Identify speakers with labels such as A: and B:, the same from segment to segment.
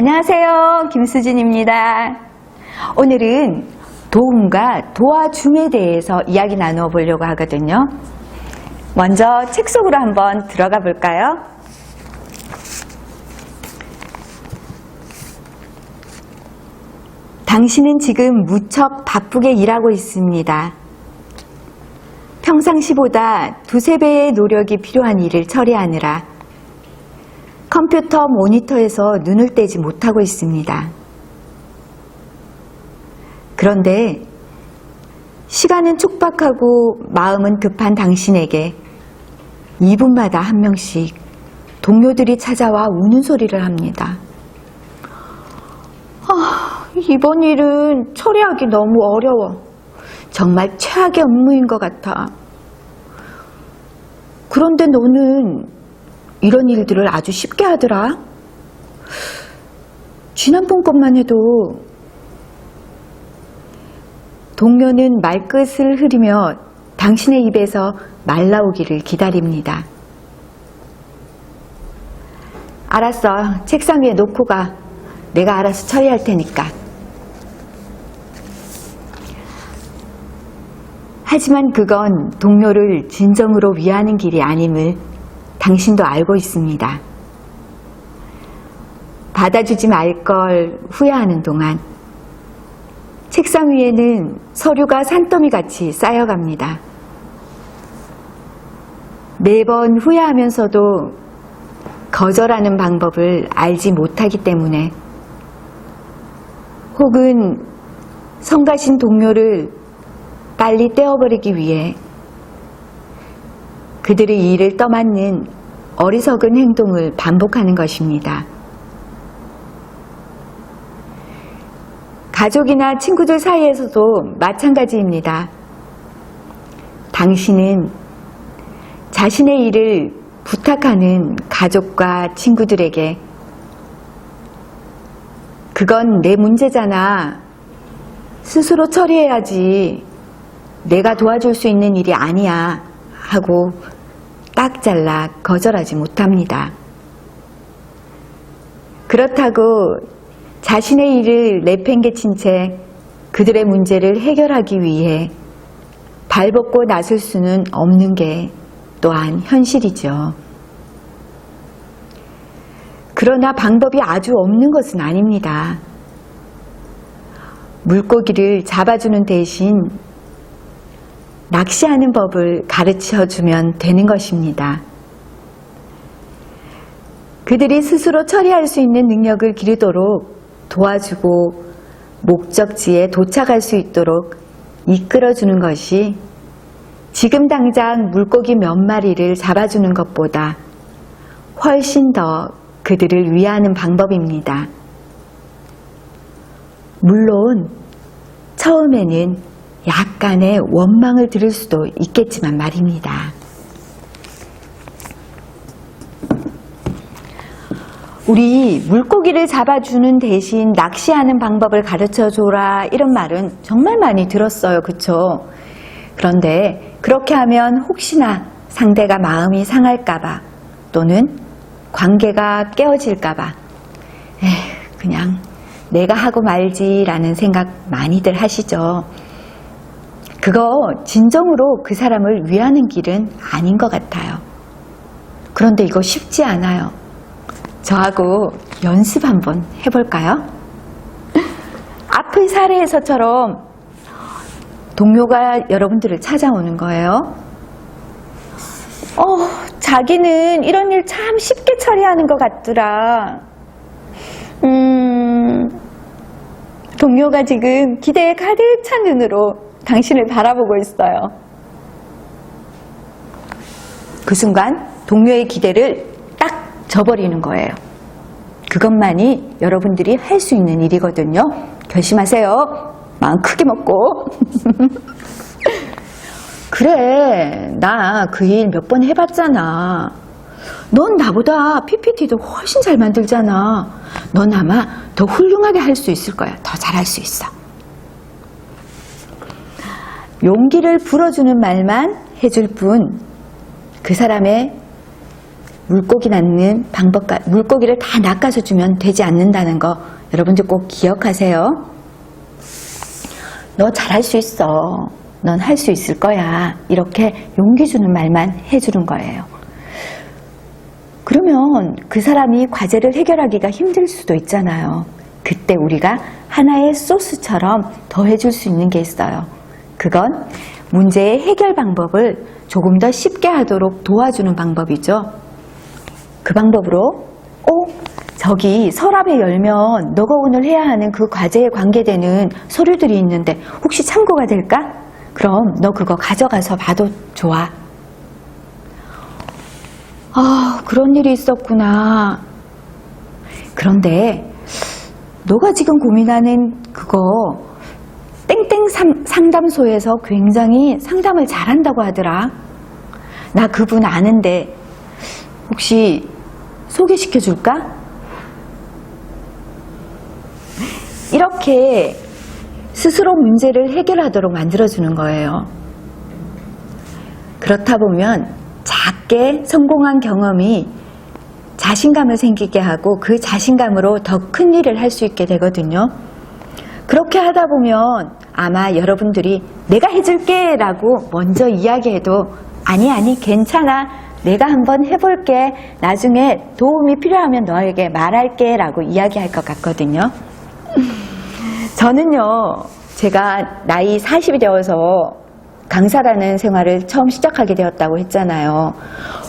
A: 안녕하세요. 김수진입니다. 오늘은 도움과 도와줌에 대해서 이야기 나누어 보려고 하거든요. 먼저 책 속으로 한번 들어가 볼까요? 당신은 지금 무척 바쁘게 일하고 있습니다. 평상시보다 두세 배의 노력이 필요한 일을 처리하느라 컴퓨터 모니터에서 눈을 떼지 못하고 있습니다. 그런데 시간은 촉박하고 마음은 급한 당신에게 2분마다 한 명씩 동료들이 찾아와 우는 소리를 합니다. 이번 일은 처리하기 너무 어려워. 정말 최악의 업무인 것 같아. 그런데 너는 이런 일들을 아주 쉽게 하더라. 지난번 것만 해도. 동료는 말끝을 흐리며 당신의 입에서 말 나오기를 기다립니다. 알았어. 책상 위에 놓고 가. 내가 알아서 처리할 테니까. 하지만 그건 동료를 진정으로 위하는 길이 아님을 당신도 알고 있습니다. 받아주지 말 걸 후회하는 동안 책상 위에는 서류가 산더미같이 쌓여갑니다. 매번 후회하면서도 거절하는 방법을 알지 못하기 때문에 혹은 성가신 동료를 빨리 떼어버리기 위해 그들의 일을 떠맡는 어리석은 행동을 반복하는 것입니다. 가족이나 친구들 사이에서도 마찬가지입니다. 당신은 자신의 일을 부탁하는 가족과 친구들에게 그건 내 문제잖아. 스스로 처리해야지. 내가 도와줄 수 있는 일이 아니야. 하고 딱 잘라 거절하지 못합니다. 그렇다고 자신의 일을 내팽개친 채 그들의 문제를 해결하기 위해 발벗고 나설 수는 없는 게 또한 현실이죠. 그러나 방법이 아주 없는 것은 아닙니다. 물고기를 잡아주는 대신 낚시하는 법을 가르쳐주면 되는 것입니다. 그들이 스스로 처리할 수 있는 능력을 기르도록 도와주고 목적지에 도착할 수 있도록 이끌어주는 것이 지금 당장 물고기 몇 마리를 잡아주는 것보다 훨씬 더 그들을 위하는 방법입니다. 물론 처음에는 약간의 원망을 들을 수도 있겠지만 말입니다. 우리 물고기를 잡아주는 대신 낚시하는 방법을 가르쳐줘라 이런 말은 정말 많이 들었어요. 그쵸? 그런데 그렇게 하면 혹시나 상대가 마음이 상할까봐 또는 관계가 깨어질까봐 그냥 내가 하고 말지라는 생각 많이들 하시죠. 그거 진정으로 그 사람을 위하는 길은 아닌 것 같아요. 그런데 이거 쉽지 않아요. 저하고 연습 한번 해볼까요? 앞의 사례에서처럼 동료가 여러분들을 찾아오는 거예요. 자기는 이런 일 참 쉽게 처리하는 것 같더라. 동료가 지금 기대에 가득 찬 눈으로 당신을 바라보고 있어요. 그 순간 동료의 기대를 딱 저버리는 거예요. 그것만이 여러분들이 할 수 있는 일이거든요. 결심하세요. 마음 크게 먹고. 그래, 나 그 일 몇 번 해봤잖아. 넌 나보다 PPT도 훨씬 잘 만들잖아. 넌 아마 더 훌륭하게 할 수 있을 거야. 더 잘할 수 있어. 용기를 불어주는 말만 해줄 뿐 그 사람의 물고기 낳는 방법과 물고기를 다 낚아서 주면 되지 않는다는 거 여러분들 꼭 기억하세요. 너 잘할 수 있어. 넌 할 수 있을 거야. 이렇게 용기 주는 말만 해주는 거예요. 그러면 그 사람이 과제를 해결하기가 힘들 수도 있잖아요. 그때 우리가 하나의 소스처럼 더해줄 수 있는 게 있어요. 그건 문제의 해결 방법을 조금 더 쉽게 하도록 도와주는 방법이죠. 그 방법으로 저기 서랍에 열면 너가 오늘 해야 하는 그 과제에 관계되는 서류들이 있는데 혹시 참고가 될까? 그럼 너 그거 가져가서 봐도 좋아. 그런 일이 있었구나. 그런데 너가 지금 고민하는 그거 땡땡 상담소에서 굉장히 상담을 잘한다고 하더라. 나 그분 아는데 혹시 소개시켜 줄까? 이렇게 스스로 문제를 해결하도록 만들어주는 거예요. 그렇다 보면 작게 성공한 경험이 자신감을 생기게 하고 그 자신감으로 더 큰 일을 할 수 있게 되거든요. 그렇게 하다 보면 아마 여러분들이 내가 해줄게 라고 먼저 이야기해도 아니 괜찮아 내가 한번 해볼게 나중에 도움이 필요하면 너에게 말할게 라고 이야기할 것 같거든요. 저는요 제가 나이 40이 되어서 강사라는 생활을 처음 시작하게 되었다고 했잖아요.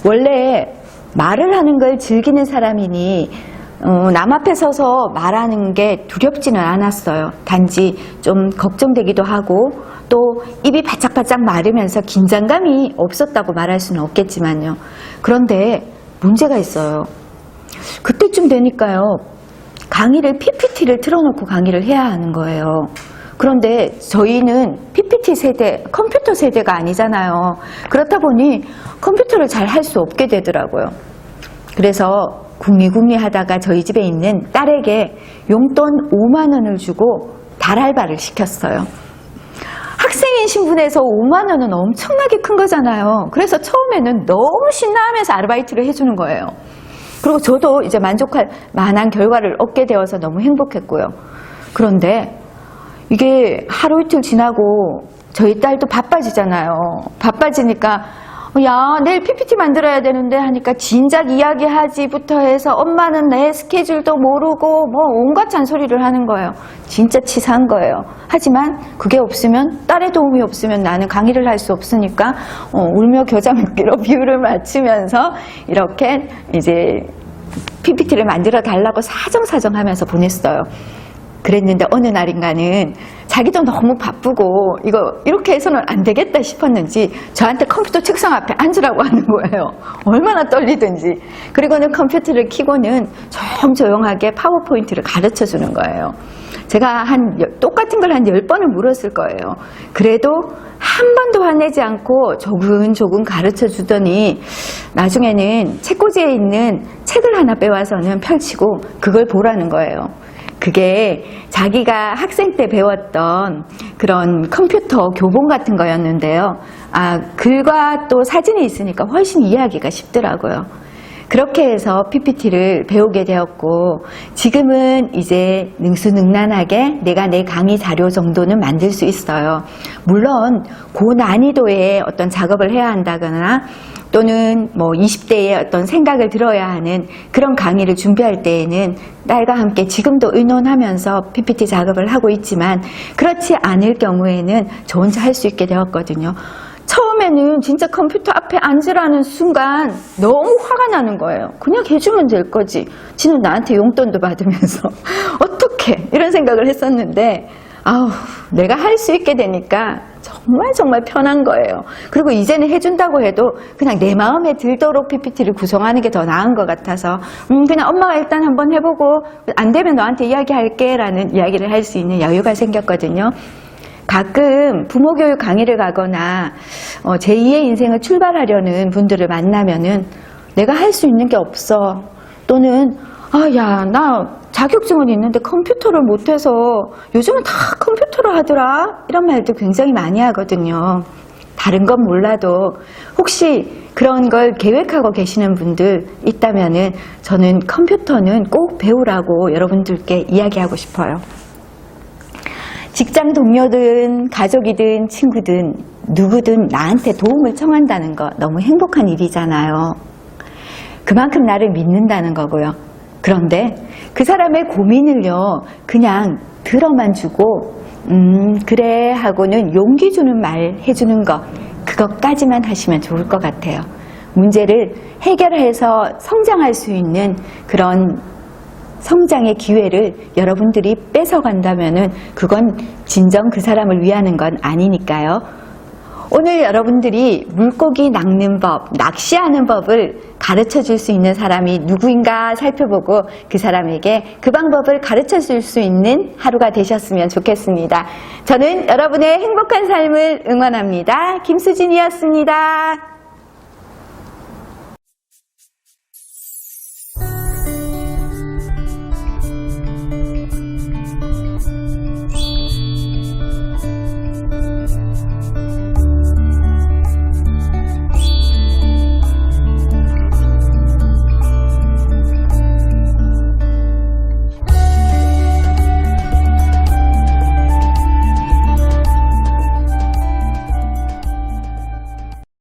A: 원래 말을 하는 걸 즐기는 사람이니 남 앞에 서서 말하는 게 두렵지는 않았어요. 단지 좀 걱정되기도 하고 또 입이 바짝바짝 마르면서 긴장감이 없었다고 말할 수는 없겠지만요. 그런데 문제가 있어요. 그때쯤 되니까요. 강의를 PPT를 틀어놓고 강의를 해야 하는 거예요. 그런데 저희는 PPT 세대, 컴퓨터 세대가 아니잖아요. 그렇다 보니 컴퓨터를 잘 할 수 없게 되더라고요. 그래서 궁리궁리 하다가 저희 집에 있는 딸에게 용돈 5만 원을 주고 달 알바를 시켰어요. 학생인 신분에서 5만 원은 엄청나게 큰 거잖아요. 그래서 처음에는 너무 신나하면서 아르바이트를 해주는 거예요. 그리고 저도 이제 만족할 만한 결과를 얻게 되어서 너무 행복했고요. 그런데 이게 하루 이틀 지나고 저희 딸도 바빠지잖아요. 바빠지니까 야 내일 PPT 만들어야 되는데 하니까 진작 이야기하지부터 해서 엄마는 내 스케줄도 모르고 뭐 온갖 잔소리를 하는 거예요. 진짜 치사한 거예요. 하지만 그게 없으면 딸의 도움이 없으면 나는 강의를 할 수 없으니까 울며 겨자 먹기로 비율을 맞추면서 이렇게 이제 PPT를 만들어 달라고 사정사정하면서 보냈어요. 그랬는데 어느 날인가는 자기도 너무 바쁘고 이거 이렇게 해서는 안 되겠다 싶었는지 저한테 컴퓨터 책상 앞에 앉으라고 하는 거예요. 얼마나 떨리든지. 그리고는 컴퓨터를 켜고는 조용조용하게 파워포인트를 가르쳐 주는 거예요. 제가 똑같은 걸 한 10번을 물었을 거예요. 그래도 한 번도 화내지 않고 조근조근 가르쳐 주더니 나중에는 책꽂이에 있는 책을 하나 빼와서는 펼치고 그걸 보라는 거예요. 그게 자기가 학생 때 배웠던 그런 컴퓨터 교본 같은 거였는데요. 글과 또 사진이 있으니까 훨씬 이해하기가 쉽더라고요. 그렇게 해서 PPT를 배우게 되었고 지금은 이제 능수능란하게 내가 내 강의 자료 정도는 만들 수 있어요. 물론 고난이도의 어떤 작업을 해야 한다거나 또는 뭐 20대의 어떤 생각을 들어야 하는 그런 강의를 준비할 때에는 딸과 함께 지금도 의논하면서 PPT 작업을 하고 있지만 그렇지 않을 경우에는 저 혼자 할 수 있게 되었거든요. 처음에는 진짜 컴퓨터 앞에 앉으라는 순간 너무 화가 나는 거예요. 그냥 해주면 될 거지. 지는 나한테 용돈도 받으면서 어떡해 이런 생각을 했었는데 내가 할 수 있게 되니까 정말 편한 거예요. 그리고 이제는 해준다고 해도 그냥 내 마음에 들도록 PPT를 구성하는 게 더 나은 것 같아서 그냥 엄마가 일단 한번 해보고 안 되면 너한테 이야기할게 라는 이야기를 할 수 있는 여유가 생겼거든요. 가끔 부모교육 강의를 가거나 제2의 인생을 출발하려는 분들을 만나면은 내가 할 수 있는 게 없어 또는 나 자격증은 있는데 컴퓨터를 못해서 요즘은 다 컴퓨터로 하더라 이런 말도 굉장히 많이 하거든요. 다른 건 몰라도 혹시 그런 걸 계획하고 계시는 분들 있다면은 저는 컴퓨터는 꼭 배우라고 여러분들께 이야기하고 싶어요. 직장 동료든 가족이든 친구든 누구든 나한테 도움을 청한다는 거 너무 행복한 일이잖아요. 그만큼 나를 믿는다는 거고요. 그런데 그 사람의 고민을요, 그냥 들어만 주고 그래 하고는 용기 주는 말 해주는 거, 그것까지만 하시면 좋을 것 같아요. 문제를 해결해서 성장할 수 있는 그런 성장의 기회를 여러분들이 뺏어간다면은 그건 진정 그 사람을 위하는 건 아니니까요. 오늘 여러분들이 물고기 낚는 법, 낚시하는 법을 가르쳐 줄 수 있는 사람이 누구인가 살펴보고 그 사람에게 그 방법을 가르쳐 줄 수 있는 하루가 되셨으면 좋겠습니다. 저는 여러분의 행복한 삶을 응원합니다. 김수진이었습니다.